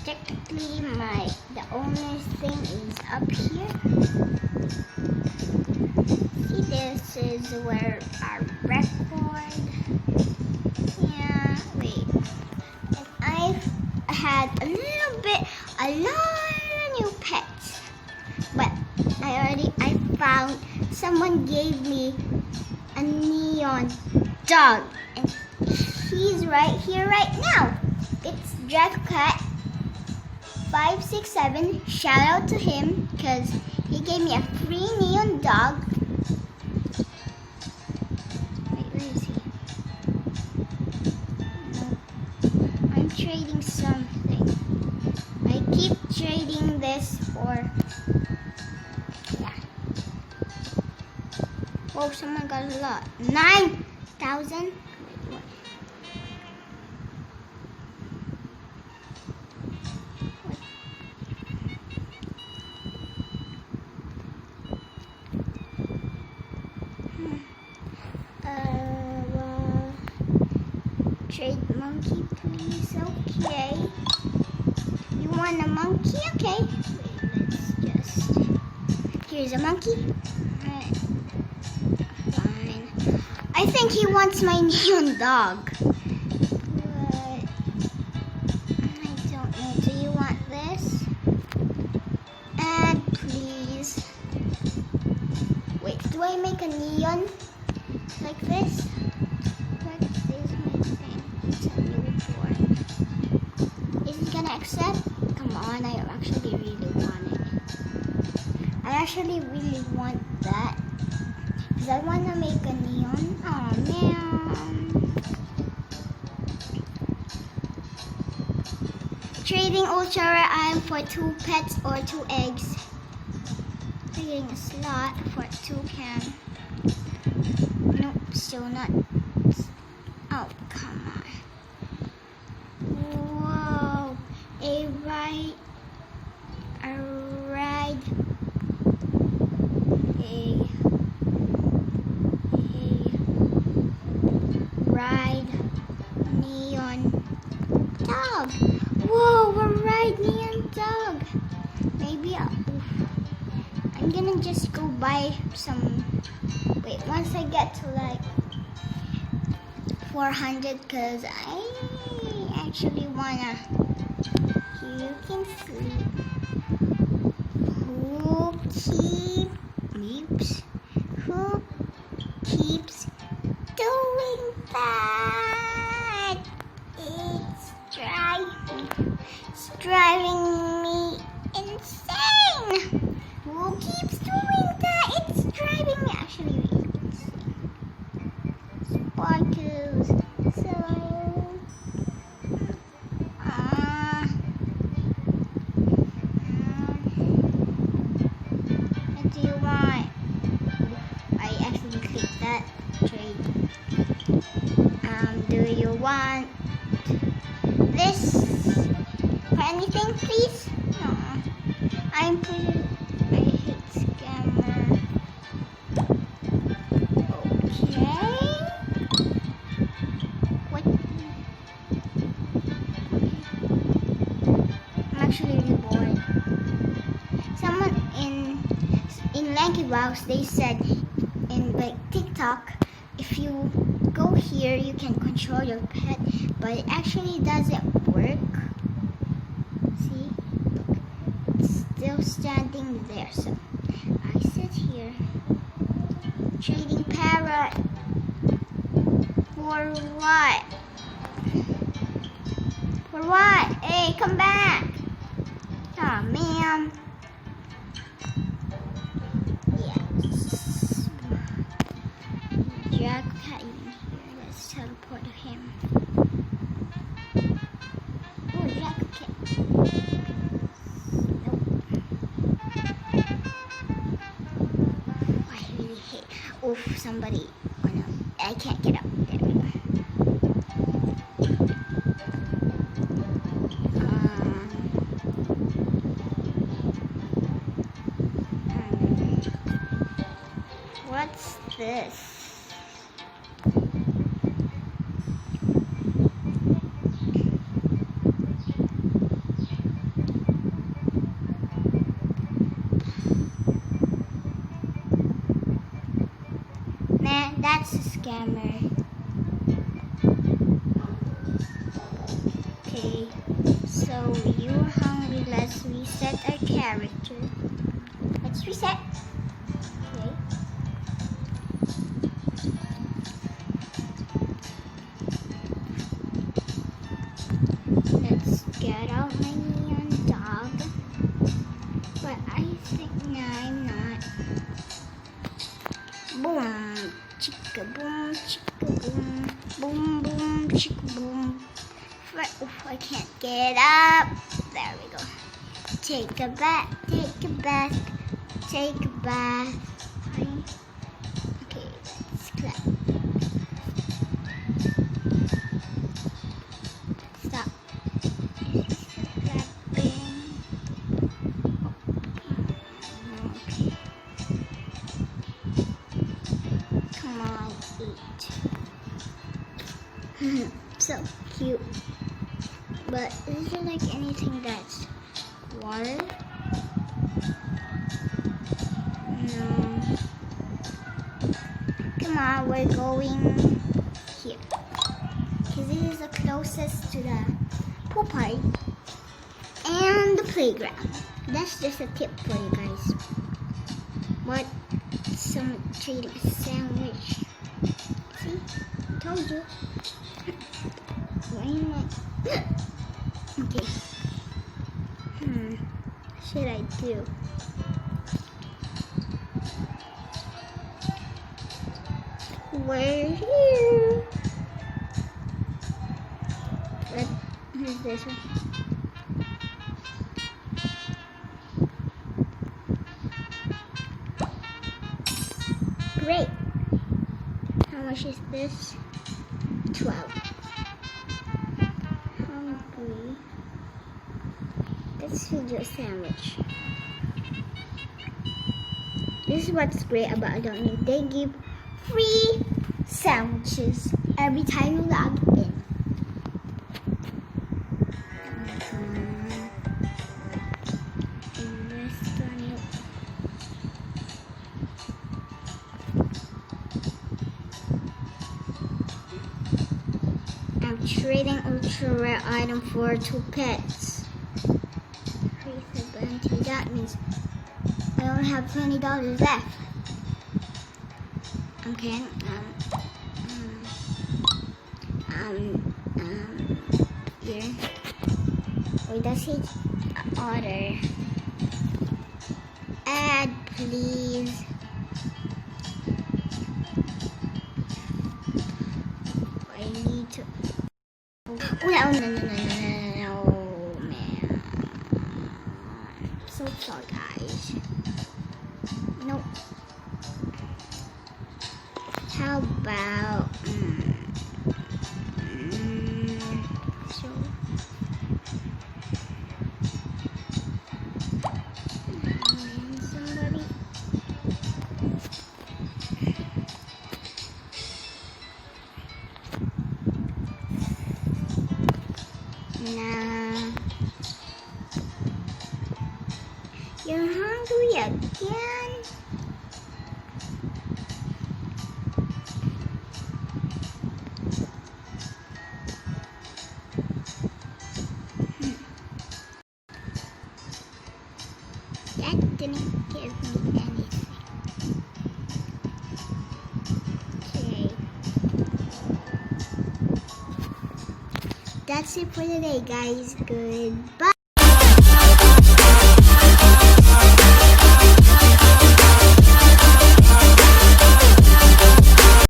technically the owner's thing is up here. See, this is where our record. Yeah, wait. And I've had a lot of new pets, but I found someone gave me a neon dog, and he's right here right now. It's Dracocat 567. Shout out to him because he gave me a free neon dog. Wait, where is he? No, I'm trading something. I keep trading this for. Yeah. Whoa, someone got a lot. 9,000. Trade monkey, please. Okay. You want a monkey? Okay. Wait, let's just. Here's a monkey. Alright. Fine. I think he wants my neon dog. But I don't know. Do you want this? And please. Wait, do I make a neon like this? Accept? Come on, I actually really want it. I actually really want that. Because I want to make a neon. Oh man. Trading ultra rare item for 2 pets or 2 eggs. Trading a slot for 2 can. Nope, still not. Oh, come on. A ride, neon dog. Whoa, a ride neon dog. Maybe I'm gonna just go buy some. Wait, once I get to like 400, cause I actually wanna. You can sleep. Who keeps doing that? It's driving me insane. Who keeps doing that? It's driving me actually insane. Sparkles. Do you want this for anything, please? No. I hate scammer. Okay. What? I'm actually really bored. Someone in Lanky Box, they said in like TikTok, if you go here, you can control your pet, but it actually doesn't work. See? Look. It's still standing there. So I sit here. Trading parrot. For what? For what? Hey, come back. Aw, man. Yes. Dracocat in here. Let's teleport to him. Oh, Dracocat. Nope. Oh, I really hate. Oof, somebody. Oh no, I can't get up. There we go. What's this? reset our character. Let's reset. Okay. Let's get out my neon dog. But I think no, I'm not. Boom, chicka boom, boom, boom, chicka boom. Oof, I can't get up. There we go. Take a bath, take a bath, take a bath. Okay, let's clap. Stop. Clapping. Okay. Come on, eat. So cute. But is there like anything that's water? No. Come on, we're going here. Because this is the closest to the pool party and the playground. That's just a tip for you guys. But some trading a sandwich. See? Told you. Why not? Okay. What should I do? We're here. Who's this one? Great. How much is this? 12. Hungry. Let's feed you a sandwich. This is what's great about Adonis. They give free sandwiches every time you log in. I'm trading ultra rare item for 2 pets. That means I only have $20 left. Okay. Here. Wait, does it order? Add, please. I need to. Oh, no, man. So sorry, guys. Nope. How about so somebody nah. You're hungry again? That didn't give me anything. Okay. That's it for today, guys. Goodbye.